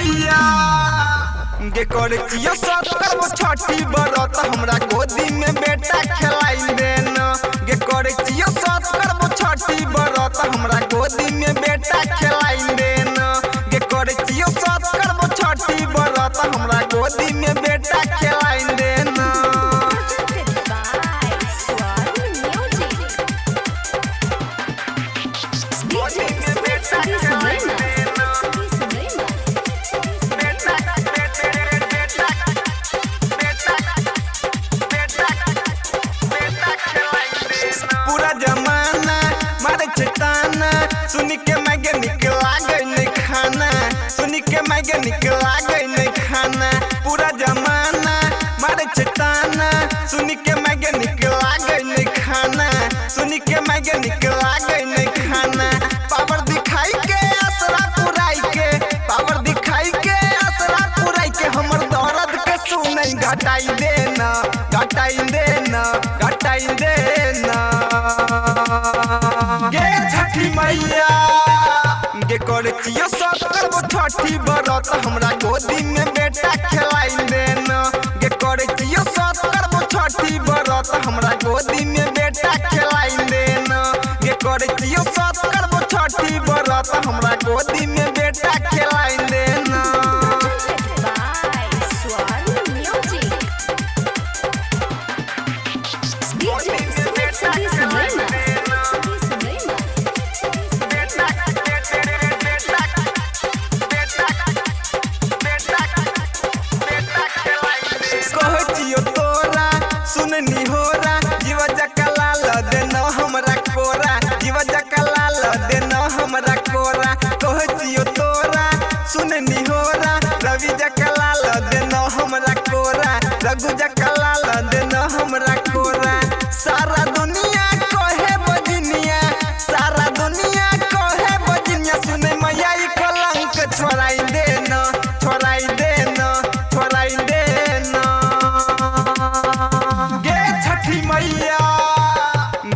मैया गे करे चियो सत करबो छठी बरत हमरा गोदी में बेटा खिलाई देना गे करे चियो सत करबो छठी बरत हमरा गोदी में बेटा खिलाई देना गे करे चियो सत करबो छठी बरत हमरा गोदी में बेटा खिलाई देना पूरा जमाना मारे चटाना सुन के मैगे निकला गई नहीं खाना सुन के मैगे निकला गई नहीं खाना पूरा जमाना मारे चटाना सुन के मैगे निकला गई नहीं खाना सुन के मैगे निकला गई नहीं खाना पावर दिखाई के असरा पुराई के पावर दिखाई के असरा पुराई के हमर दर्द के सुनई घटाई देना घटाई देना घटाई देना गे छठी मैया गे करे चियो सत करबो छठी बरत हमरा गोदी में बेटा खिलाई देना गे करे चियो सत करबो छठी बरत हमरा गोदी में बेटा खिलाई देना गे करे चियो सत करबो छठी बरत हमरा गोदी में बेटा खिलाई देना कहचियो तोरा सुननी होरा जीव जकला ल देना हमरा कोरा जीव जकला ल देना हमरा कोरा कहचियो तोरा सुननी होरा रवि जकला ल देना हमरा कोरा रघु जकला ल देना हमरा कोरा सारा दुनिया कहे बजनिया सारा दुनिया कहे बजनिया सुने मैया ई कलंक छोड़ाई देना छोड़ाई देना छोड़ाई देना गे छठी मैया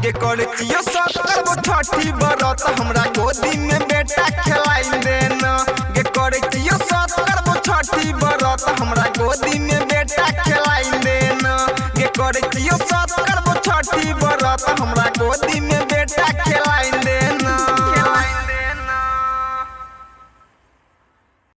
गे करे चियो सत करबो छठी बरत हमरा गोदी में बेटा खिलाई देना गे करे चियो सत करबो छठी बरत हमरा गोदी में बेटा खिलाई देना गे करे चियो सत करबो छठी बरत हमरा गोदी